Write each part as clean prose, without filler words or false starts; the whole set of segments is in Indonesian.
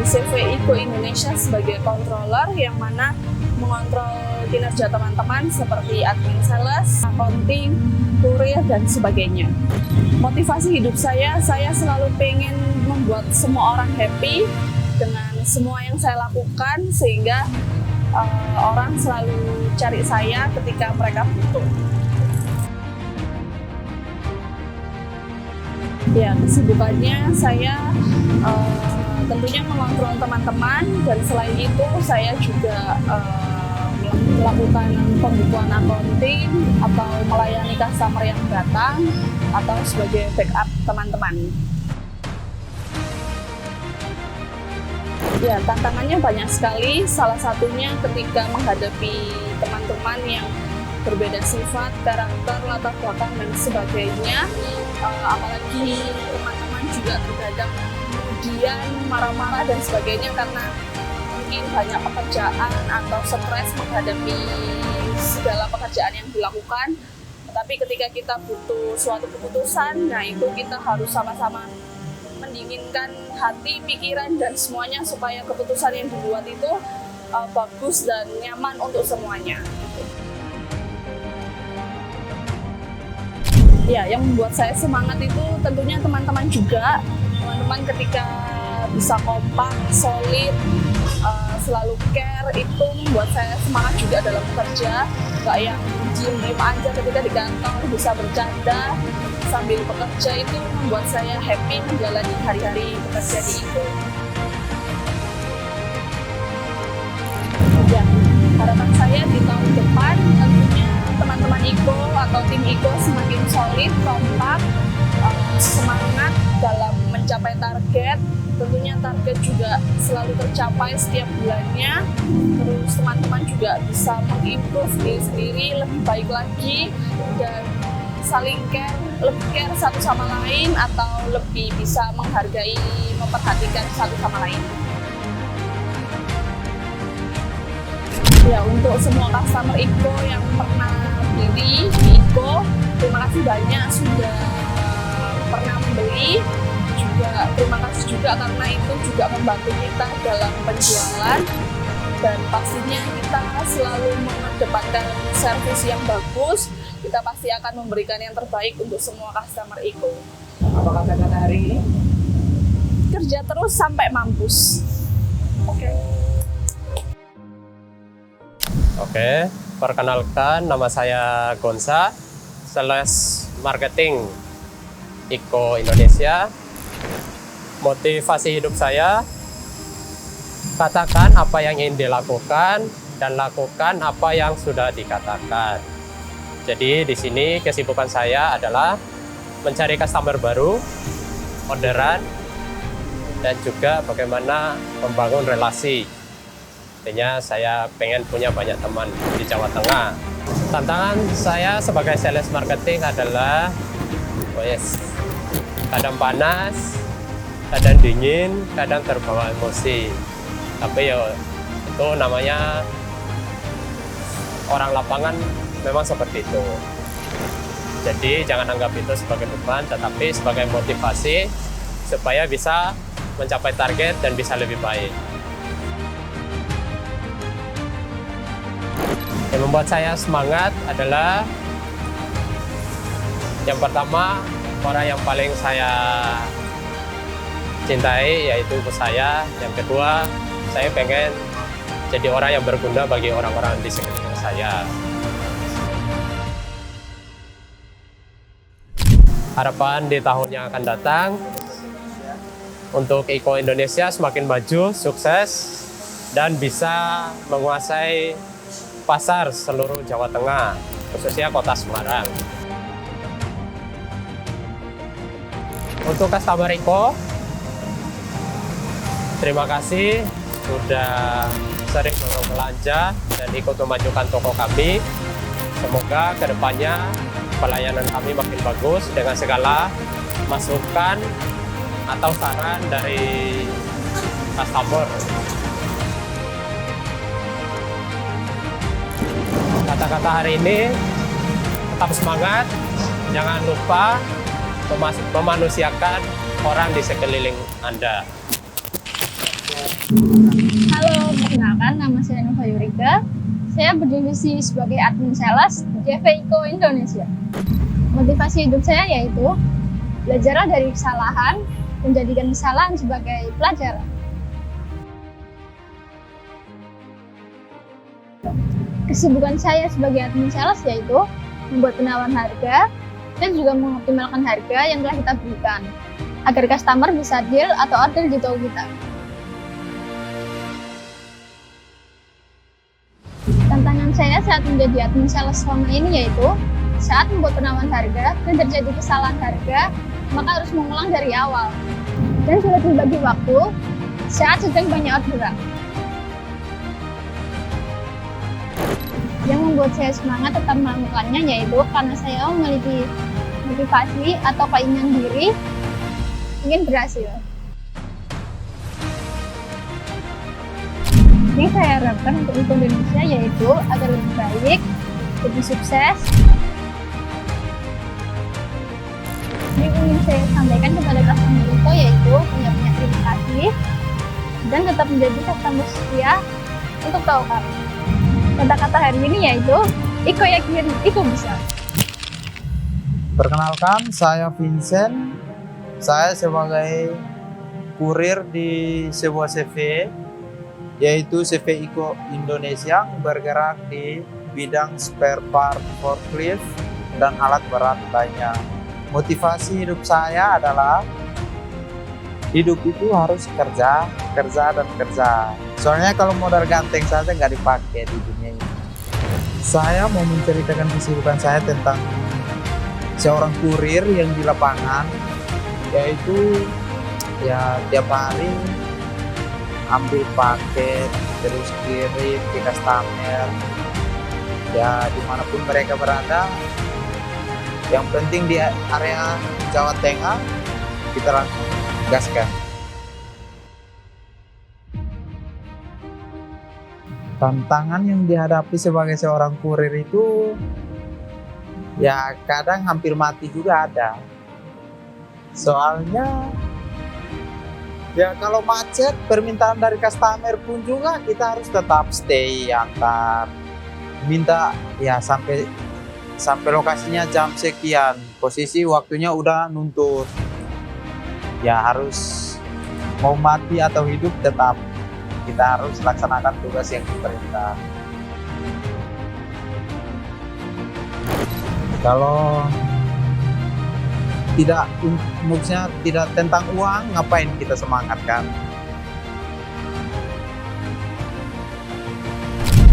CV Iko Indonesia sebagai controller yang mana mengontrol kinerja teman-teman seperti admin sales, accounting, kurir, dan sebagainya. Motivasi hidup saya selalu pengen membuat semua orang happy dengan semua yang saya lakukan sehingga orang selalu cari saya ketika mereka butuh. Ya, kesibukannya saya tentunya mengontrol teman-teman, dan selain itu saya juga melakukan pembukuan accounting atau melayani customer yang datang atau sebagai backup teman-teman. Ya, tantangannya banyak sekali. Salah satunya ketika menghadapi teman-teman yang berbeda sifat, karakter, latar belakang, dan sebagainya. Apalagi teman-teman juga terkadang kemudian marah-marah dan sebagainya karena mungkin banyak pekerjaan atau stres menghadapi segala pekerjaan yang dilakukan. Tapi ketika kita butuh suatu keputusan, nah itu kita harus sama-sama mendinginkan hati, pikiran, dan semuanya supaya keputusan yang dibuat itu bagus dan nyaman untuk semuanya. Ya, yang membuat saya semangat itu tentunya teman-teman juga. Teman-teman ketika bisa kompak, solid, selalu care, itu membuat saya semangat juga dalam bekerja. Nggak yang diem-diem aja ketika di kantor, bisa bercanda sambil bekerja, itu membuat saya happy menjalani hari-hari bekerja di Iko. Ya, harapan saya di tahun depan tentunya teman-teman Iko atau tim Iko semakin solid, kompak, semangat dalam mencapai target. Tentunya target juga selalu tercapai setiap bulannya. Terus teman-teman juga bisa mengimprove diri sendiri lebih baik lagi dan saling care, lebih care satu sama lain atau lebih bisa menghargai, memperhatikan satu sama lain. Ya, untuk semua customer Iko yang pernah beli di Iko, terima kasih banyak sudah pernah membeli. Juga terima kasih juga karena itu juga membantu kita dalam penjualan, dan pastinya kita selalu mengedepankan servis yang bagus. Kita pasti akan memberikan yang terbaik untuk semua customer Iko. Apa kata-kata hari ini? Kerja terus sampai mampus. Oke, perkenalkan nama saya Gonza, Sales Marketing Iko Indonesia. Motivasi hidup saya, katakan apa yang ingin dilakukan dan lakukan apa yang sudah dikatakan. Jadi di sini kesibukan saya adalah mencari customer baru, orderan, dan juga bagaimana membangun relasi. Artinya saya pengen punya banyak teman di Jawa Tengah. Tantangan saya sebagai sales marketing adalah kadang panas, kadang dingin, kadang terbawa emosi. Tapi ya itu namanya orang lapangan, memang seperti itu. Jadi jangan anggap itu sebagai beban, tetapi sebagai motivasi supaya bisa mencapai target dan bisa lebih baik. Yang membuat saya semangat adalah yang pertama, orang yang paling saya cintai yaitu ibu saya. Yang kedua, saya pengen jadi orang yang berguna bagi orang-orang di sekeliling saya. Harapan di tahun yang akan datang untuk Iko Indonesia semakin maju, sukses, dan bisa menguasai pasar seluruh Jawa Tengah, khususnya Kota Semarang. Untuk customer Iko, terima kasih sudah sering belanja dan ikut memajukan toko kami. Semoga kedepannya pelayanan kami makin bagus dengan segala masukan atau saran dari customer. Kata-kata hari ini, tetap semangat, jangan lupa memanusiakan orang di sekeliling Anda. Halo, perkenalkan nama saya Nova Yurika. Saya berdivisi sebagai admin sales JV Iko Indonesia. Motivasi hidup saya yaitu belajar dari kesalahan, menjadikan kesalahan sebagai pelajaran. Kesibukan saya sebagai admin sales yaitu membuat penawaran harga dan juga mengoptimalkan harga yang telah kita berikan agar customer bisa deal atau order di toko kita. Tantangan saya saat menjadi admin sales selama ini yaitu saat membuat penawaran harga dan terjadi kesalahan harga, maka harus mengulang dari awal. Dan sulit dibagi waktu saat sedang banyak orderan. Yang membuat saya semangat tetap melakukannya yaitu karena saya memiliki motivasi atau keinginan diri ingin berhasil. Yang saya harapkan untuk Indonesia yaitu agar lebih baik, lebih sukses. Yang ingin saya sampaikan kepada customer Iko yaitu banyak terima kasih dan tetap menjadi customer setia untuk tahu kami. Kata-kata hari ini yaitu Iko yakin, Iko bisa. Perkenalkan, saya Vincent. Saya sebagai kurir di sebuah CV, yaitu CV Iko Indonesia, bergerak di bidang spare part forklift dan alat berat lainnya. Motivasi hidup saya adalah hidup itu harus kerja, dan kerja. Soalnya kalau modal ganteng saja nggak dipakai di dunia ini. Saya mau menceritakan kesibukan saya tentang seorang kurir yang di lapangan, yaitu ya tiap hari ambil paket terus kirim ke customer ya dimanapun mereka berada. Yang penting di area Jawa Tengah kita langsung gaskan. Tantangan yang dihadapi sebagai seorang kurir itu ya kadang hampir mati juga ada. Soalnya ya kalau macet, permintaan dari customer pun juga kita harus tetap stay antar. Minta ya sampai lokasinya jam sekian, posisi waktunya udah nuntut. Ya harus mau mati atau hidup tetap kita harus laksanakan tugas yang diperintah. Kalau tidak, maksudnya tidak tentang uang, ngapain kita semangatkan?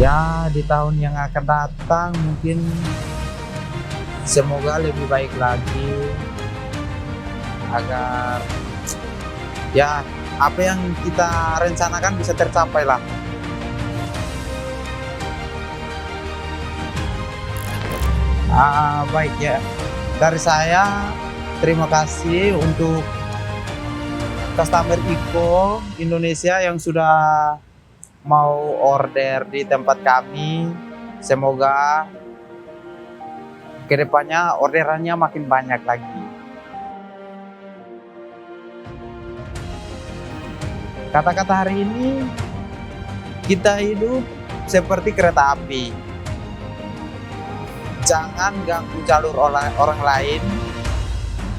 Ya di tahun yang akan datang mungkin semoga lebih baik lagi agar ya apa yang kita rencanakan bisa tercapai lah. Baik ya, dari saya terima kasih untuk customer Iko Indonesia yang sudah mau order di tempat kami. Semoga kedepannya orderannya makin banyak lagi. Kata-kata hari ini, kita hidup seperti kereta api. Jangan ganggu jalur orang lain.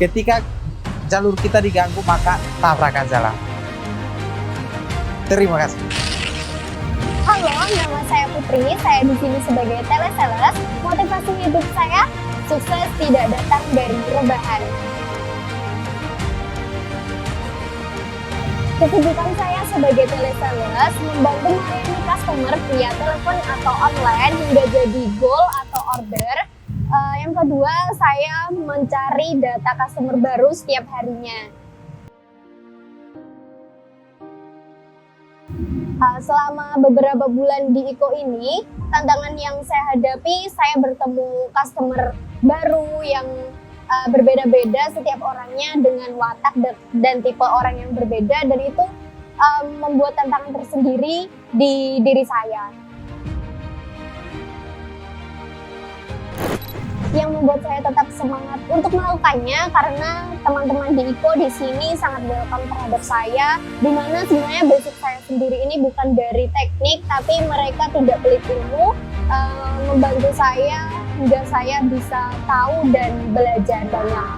Ketika jalur kita diganggu, maka tabrak aja lah. Terima kasih. Halo, nama saya Putri. Saya di sini sebagai telesales. Motivasi hidup saya, sukses tidak datang dari rebahan. Kesibukan saya sebagai telesales membantu melayani customer via telepon atau online hingga jadi goal atau order. Yang kedua, saya mencari data customer baru setiap harinya. Selama beberapa bulan di Iko ini, tantangan yang saya hadapi, saya bertemu customer baru yang berbeda-beda setiap orangnya dengan watak dan tipe orang yang berbeda, dan itu membuat tantangan tersendiri di diri saya. yang membuat saya tetap semangat untuk melakukannya karena teman-teman di IKO di sini sangat welcome terhadap saya, dimana sebenarnya basic saya sendiri ini bukan dari teknik, tapi mereka tidak pelit ilmu, membantu saya hingga saya bisa tahu dan belajar banyak.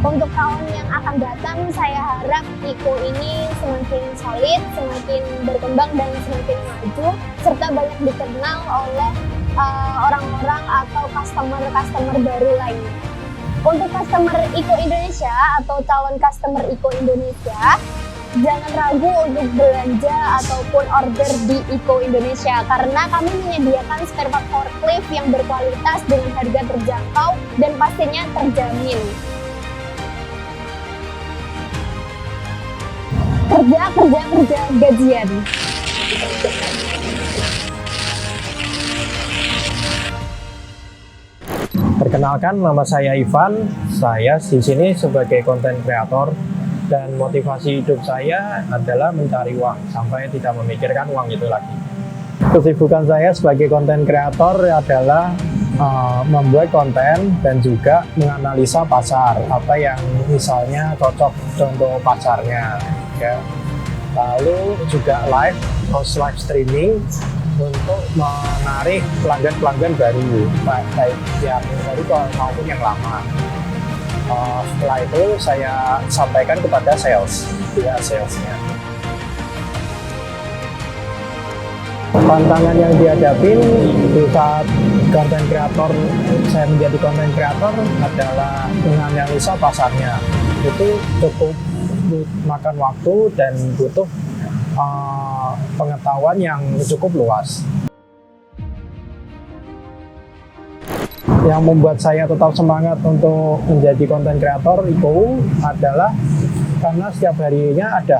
Untuk tahun yang akan datang, saya harap IKO ini semakin solid, semakin berkembang dan semakin maju, serta banyak dikenal oleh orang-orang atau customer baru lainnya. Untuk customer IKO Indonesia atau calon customer IKO Indonesia, jangan ragu untuk belanja ataupun order di IKO Indonesia karena kami menyediakan spare part forklift yang berkualitas dengan harga terjangkau dan pastinya terjamin. Kerja, gajian. Perkenalkan, nama saya Ivan. Saya di sini sebagai konten kreator dan motivasi hidup saya adalah mencari uang sampai tidak memikirkan uang itu lagi. Kesibukan saya sebagai konten kreator adalah membuat konten dan juga menganalisa pasar, apa yang misalnya cocok untuk pasarnya, ya. Lalu juga host live streaming untuk menarik pelanggan-pelanggan baru, baik yang baru maupun yang lama. Setelah itu saya sampaikan kepada salesnya. Tantangan yang dihadapin di saat saya menjadi konten kreator adalah menganalisa pasarnya. Itu cukup makan waktu dan butuh pengetahuan yang cukup luas. Yang membuat saya tetap semangat untuk menjadi konten kreator IKO adalah karena setiap harinya ada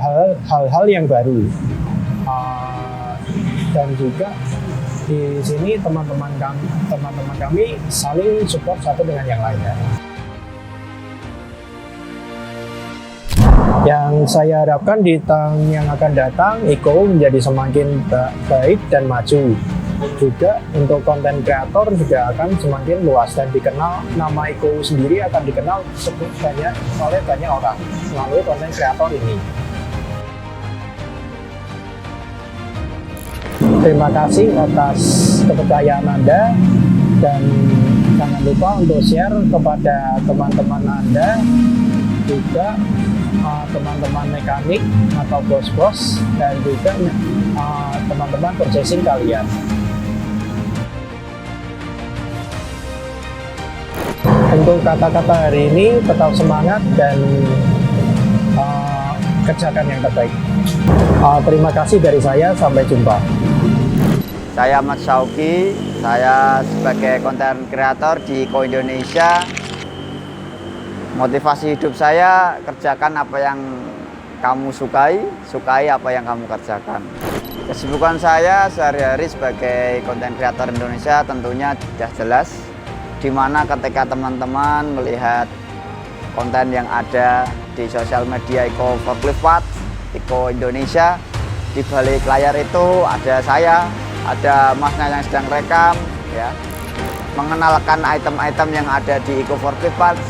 hal-hal yang baru. Dan juga di sini teman-teman kami saling support satu dengan yang lainnya. Yang saya harapkan di tahun yang akan datang, IKO menjadi semakin baik dan maju. Juga untuk konten kreator juga akan semakin luas dan dikenal, nama IKO sendiri akan dikenal oleh banyak orang melalui konten kreator ini. Terima kasih atas kepercayaan Anda dan jangan lupa untuk share kepada teman-teman Anda, juga teman-teman mekanik atau bos-bos dan juga teman-teman purchasing kalian. Untuk kata-kata hari ini, tetap semangat dan kerjakan yang terbaik. Terima kasih dari saya, sampai jumpa. Saya Ahmad Syauki, saya sebagai konten kreator di IKO Indonesia. Motivasi hidup saya, kerjakan apa yang kamu sukai apa yang kamu kerjakan. Kesibukan saya sehari-hari sebagai konten kreator Indonesia tentunya sudah jelas, di mana ketika teman-teman melihat konten yang ada di sosial media IKO Forklift Parts, IKO Indonesia, di balik layar itu ada saya, ada masnya yang sedang rekam, ya, mengenalkan item-item yang ada di IKO Forklift Parts,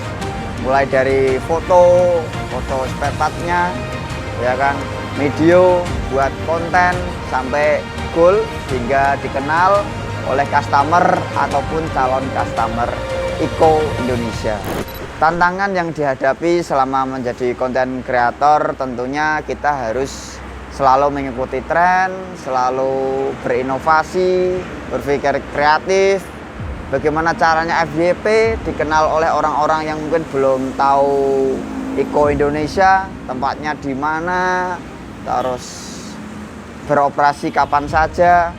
mulai dari foto spare part-nya, ya kan, video buat konten sampai goal hingga dikenal oleh customer ataupun calon customer IKO Indonesia. Tantangan yang dihadapi selama menjadi konten kreator tentunya kita harus selalu mengikuti tren, selalu berinovasi, berpikir kreatif. Bagaimana caranya FYP dikenal oleh orang-orang yang mungkin belum tahu IKO Indonesia, tempatnya di mana, terus beroperasi kapan saja.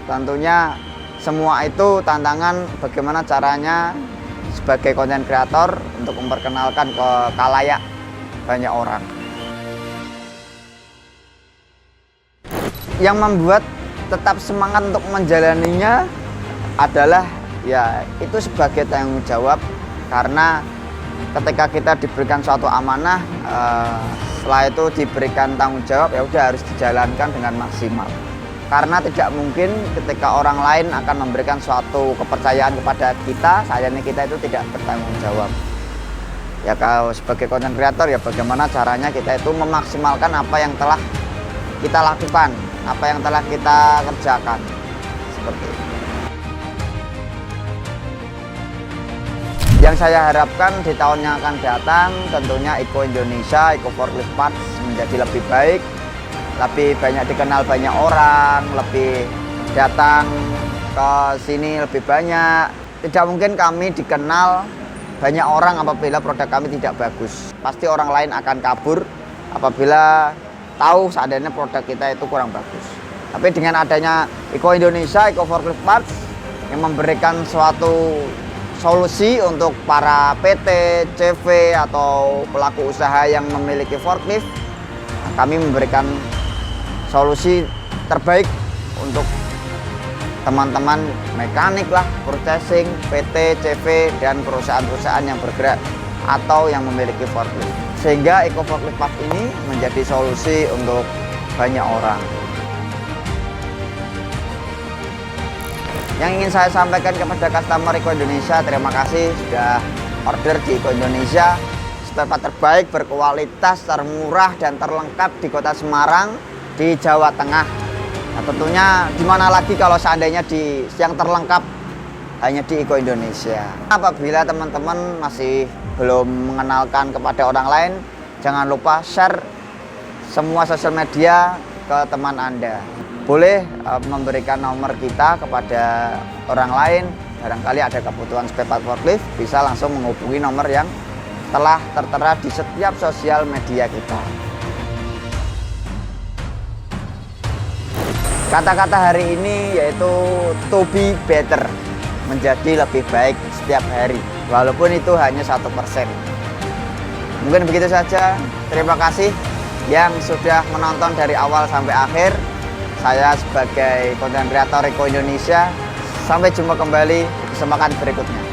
Tentunya semua itu tantangan bagaimana caranya sebagai konten kreator untuk memperkenalkan ke khalayak banyak orang. Yang membuat tetap semangat untuk menjalaninya adalah ya itu sebagai tanggung jawab, karena ketika kita diberikan suatu amanah, setelah itu diberikan tanggung jawab, ya udah harus dijalankan dengan maksimal. Karena tidak mungkin ketika orang lain akan memberikan suatu kepercayaan kepada kita, sayangnya kita itu tidak bertanggung jawab. Ya kalau sebagai content creator ya bagaimana caranya kita itu memaksimalkan apa yang telah kita lakukan, apa yang telah kita kerjakan. Seperti itu. Yang saya harapkan di tahun yang akan datang tentunya Iko Indonesia, Iko Forklift Parts menjadi lebih baik, lebih banyak dikenal banyak orang, lebih datang ke sini lebih banyak. Tidak mungkin kami dikenal banyak orang apabila produk kami tidak bagus. Pasti orang lain akan kabur apabila tahu seandainya produk kita itu kurang bagus. Tapi dengan adanya Iko Indonesia, Iko Forklift Parts yang memberikan suatu solusi untuk para PT, CV atau pelaku usaha yang memiliki forklift, kami memberikan solusi terbaik untuk teman-teman mekanik lah, purchasing, PT, CV, dan perusahaan-perusahaan yang bergerak atau yang memiliki forklift. Sehingga Iko Forklift Parts ini menjadi solusi untuk banyak orang. Yang ingin saya sampaikan kepada customer Iko Indonesia, terima kasih sudah order di Iko Indonesia. Spare part terbaik, berkualitas, termurah, dan terlengkap di kota Semarang, di Jawa Tengah. Nah, tentunya di mana lagi kalau seandainya yang terlengkap hanya di Iko Indonesia. Apabila teman-teman masih belum mengenalkan kepada orang lain, jangan lupa share semua sosial media ke teman Anda. Boleh memberikan nomor kita kepada orang lain, barangkali ada kebutuhan spare part forklift, bisa langsung menghubungi nomor yang telah tertera di setiap sosial media kita. Kata-kata hari ini yaitu to be better, menjadi lebih baik setiap hari, walaupun itu hanya 1%. Mungkin begitu saja, terima kasih yang sudah menonton dari awal sampai akhir. Saya sebagai konten kreator Iko Indonesia, sampai jumpa kembali di kesempatan berikutnya.